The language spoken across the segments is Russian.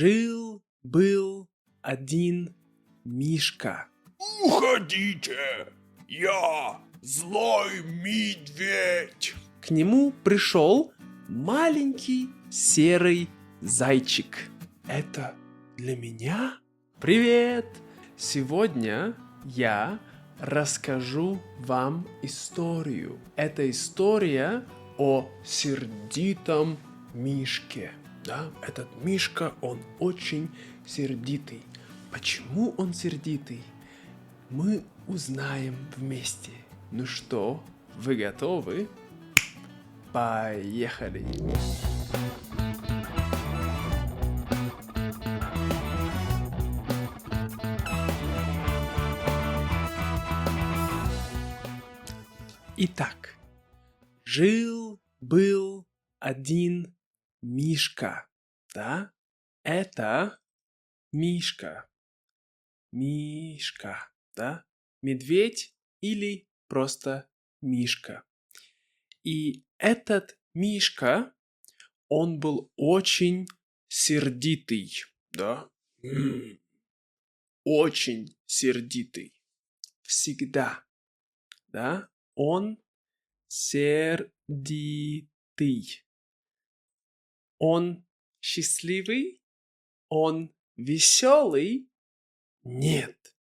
Жил-был один Мишка. Уходите! Я злой медведь! К нему пришел маленький серый зайчик. Это для меня? Привет! Сегодня я расскажу вам историю. Это история о сердитом Мишке. Да, этот Мишка, он очень сердитый. Почему он сердитый? Мы узнаем вместе. Ну что, вы готовы? Поехали! Итак, жил-был один Мишка, да? Это Мишка. Мишка, да? Медведь или просто Мишка. И этот Мишка, он был очень сердитый, да? Очень сердитый. Всегда, да? Он сердитый. Он счастливый? Он веселый? Нет,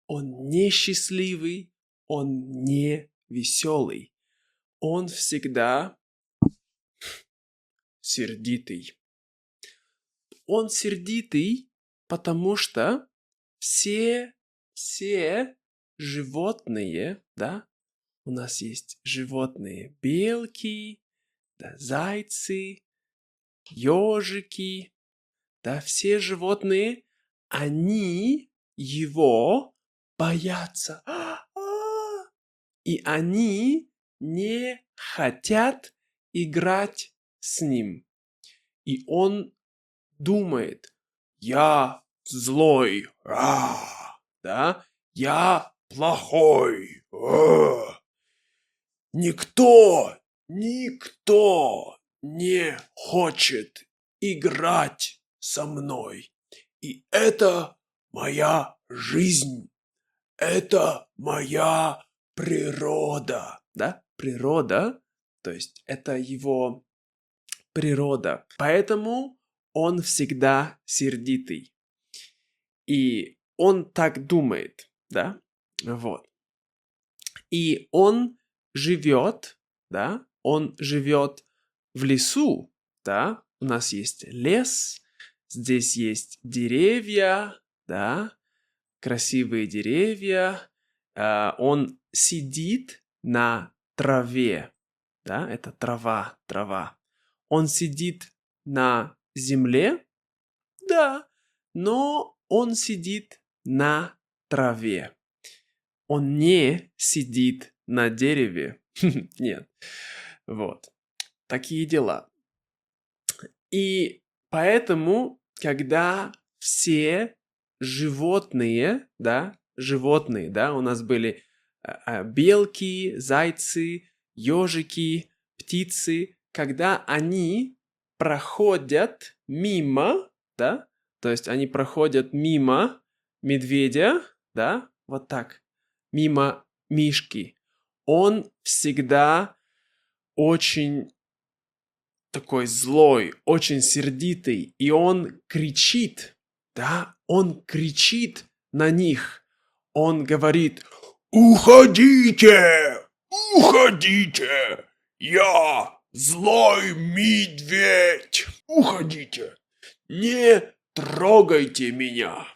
он не счастливый, он не веселый. Он всегда сердитый. Он сердитый, потому что все животные, да, у нас есть животные, белки, да, зайцы, ежики, да, все животные, они его боятся. И они не хотят играть с ним. И он думает, я злой, да, я плохой. Никто не хочет играть со мной. И это моя жизнь. Это моя природа. Да? Природа, то есть это его природа. Поэтому он всегда сердитый. И он так думает, да? Вот. И он живет, да? Он живет в лесу, да? У нас есть лес, здесь есть деревья, да? Красивые деревья. Он сидит на траве, да? Это трава. Он сидит на земле, да, но он сидит на траве. Он не сидит на дереве. Нет. Вот. Такие дела. И поэтому, когда все животные, да, у нас были белки, зайцы, ежики, птицы, когда они проходят мимо, да, то есть они проходят мимо медведя, да, вот так, мимо Мишки, он всегда очень такой злой, очень сердитый, и он кричит, да, он кричит на них, он говорит, Уходите! Уходите! Я злой медведь! Уходите! Не трогайте меня!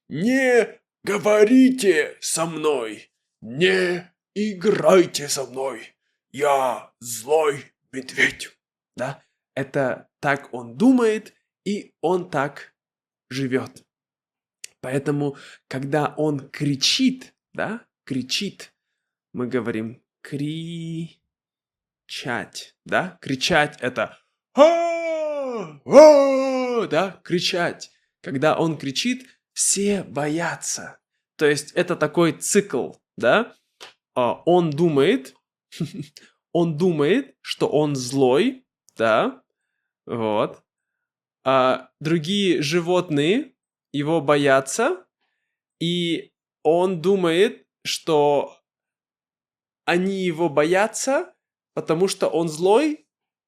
Не говорите со мной! Не играйте со мной! Я злой медведь! да, это так он думает, и он так живет. Поэтому, когда он кричит, да, кричит, мы говорим кричать, да, кричать это да, кричать. Когда он кричит, все боятся. То есть это такой цикл, да, он думает, он думает, что он злой, да, вот, другие животные его боятся, и он думает, что они его боятся, потому что он злой,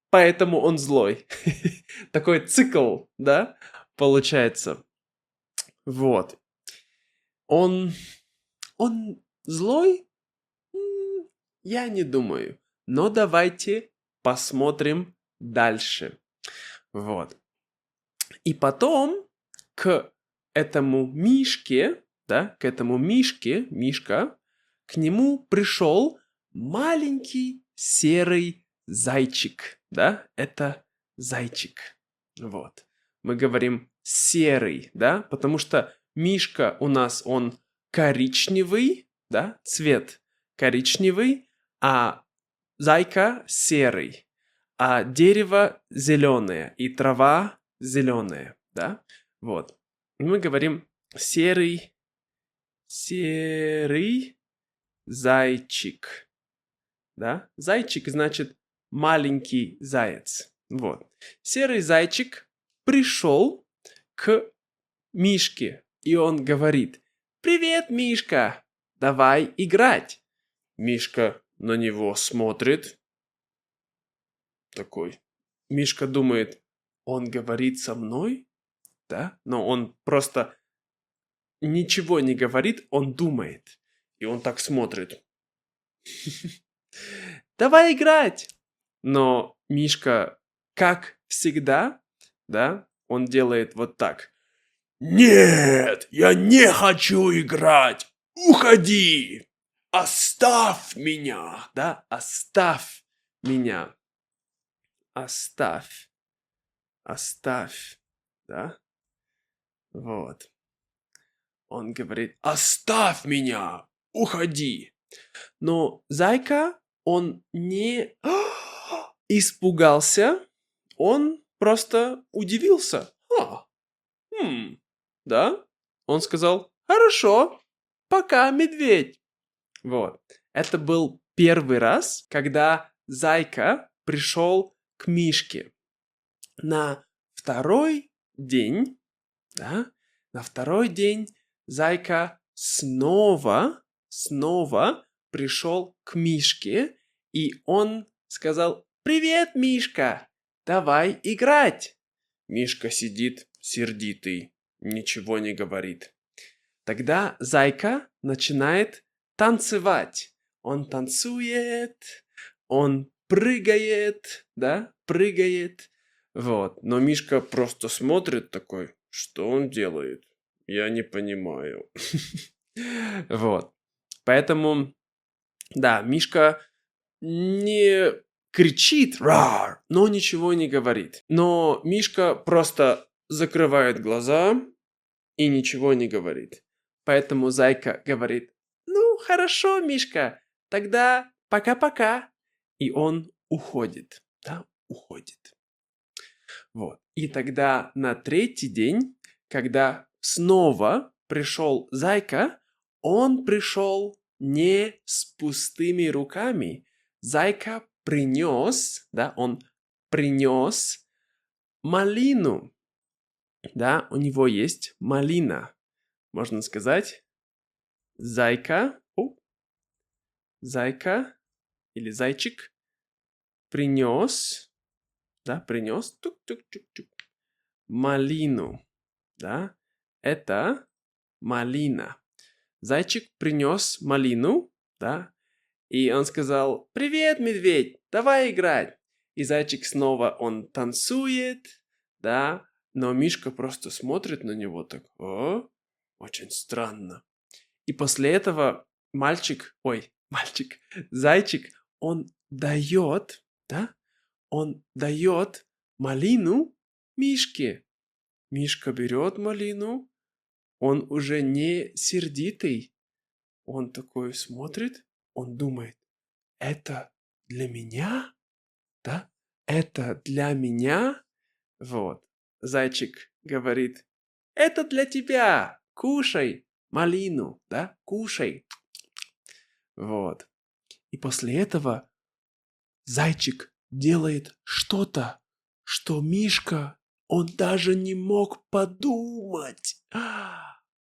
поэтому он злой. Такой цикл, да, получается. Вот. Он злой? Я не думаю. Но давайте посмотрим дальше. Вот. И потом к этому мишке, да, Мишка, к нему пришел маленький серый зайчик, да, это зайчик. Вот. Мы говорим серый, да, потому что Мишка у нас, он коричневый, да, цвет коричневый, а зайка серый, а дерево зеленое и трава зеленая, да, вот. Мы говорим серый зайчик, да. Зайчик значит маленький заяц, вот. Серый зайчик пришел к Мишке, и он говорит: «Привет, Мишка, давай играть». Мишка на него смотрит, такой. Мишка думает, он говорит со мной, да? Но он просто ничего не говорит, он думает. И он так смотрит. Давай играть! Но Мишка, как всегда, да, он делает вот так. Нет, я не хочу играть. Уходи. Оставь меня. Да, оставь меня. Оставь. Оставь. Да? Вот. Он говорит, оставь меня. Уходи. Но зайка, он не испугался, он просто удивился. Да? Он сказал, хорошо, пока, медведь. Вот. Это был первый раз, когда зайка пришел к Мишке. На второй день, да, на второй день зайка снова пришел к Мишке, и он сказал, привет, Мишка, давай играть. Мишка сидит сердитый, ничего не говорит. Тогда зайка начинает танцевать. Он танцует, он прыгает, да, прыгает. Вот. Но Мишка просто смотрит такой, что он делает? Я не понимаю. Вот. Поэтому, да, Мишка не кричит, рар, но ничего не говорит. Но Мишка просто закрывает глаза и ничего не говорит. Поэтому зайка говорит, ну, хорошо, Мишка, тогда пока-пока. И он уходит, да, уходит. Вот. И тогда на третий день, когда снова пришел зайка, он пришел не с пустыми руками. Зайка принес, да, он принес малину. Да, у него есть малина. Можно сказать, зайка или зайчик принес, да, принес тук-тук-тук-тук, малину, да, это малина. Зайчик принес малину, да, и он сказал, привет, медведь, давай играть. И зайчик снова, он танцует, да, но Мишка просто смотрит на него так, очень странно. И после этого зайчик, он дает, да, он дает малину Мишке. Мишка берет малину, он уже не сердитый. Он такой смотрит, он думает, это для меня? Да? Это для меня? Вот. Зайчик говорит, это для тебя, кушай малину, да, кушай. Вот. И после этого зайчик делает что-то, что Мишка, Он даже не мог подумать.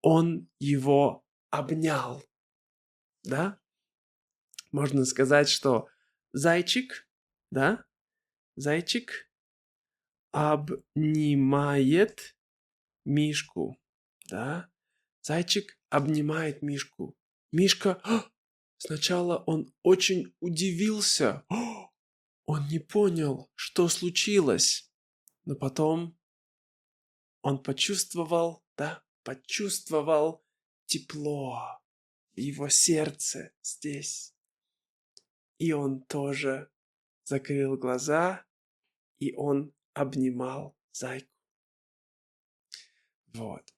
Он его обнял. Да? Можно сказать, что зайчик, да? Зайчик обнимает мишку, да? Зайчик обнимает мишку. Мишка, сначала он очень удивился. Он не понял, что случилось. Но потом он почувствовал, да, почувствовал тепло в его сердце здесь. И он тоже закрыл глаза, и он обнимал зайку. Вот.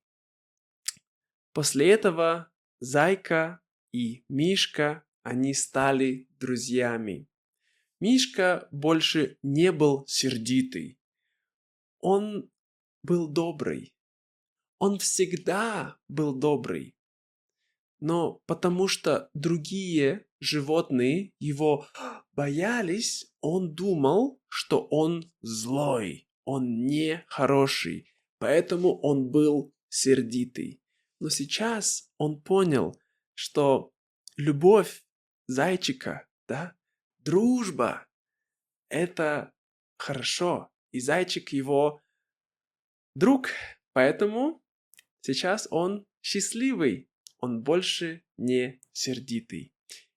После этого зайка и Мишка, они стали друзьями. Мишка больше не был сердитый. Он был добрый. Он всегда был добрый. Но потому что другие животные его боялись, он думал, что он злой, он не хороший, поэтому он был сердитый. Но сейчас он понял, что любовь зайчика, да, дружба, это хорошо, и зайчик его друг, поэтому сейчас он счастливый, он больше не сердитый.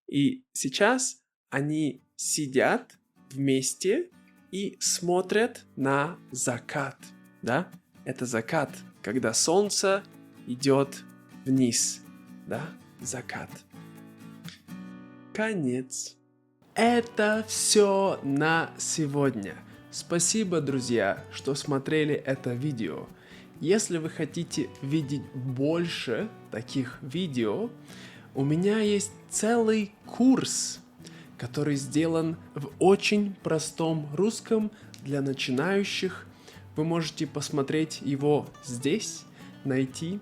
И сейчас они сидят вместе и смотрят на закат, да? Это закат, когда солнце идет вниз, да? Закат. Конец. Это все на сегодня. Спасибо, друзья, что смотрели это видео. Если вы хотите видеть больше таких видео, у меня есть целый курс, который сделан в очень простом русском для начинающих. Вы можете посмотреть его здесь, найти.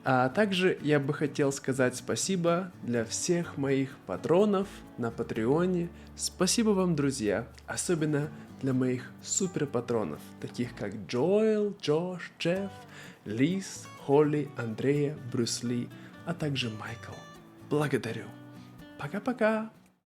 А также я бы хотел сказать спасибо для всех моих патронов на Патреоне. Спасибо вам, друзья, особенно для моих суперпатронов, таких как Джоэл, Джош, Джефф, Лиз, Холли, Андрея, Брюс Ли, а также Майкл. Благодарю. Пока-пока.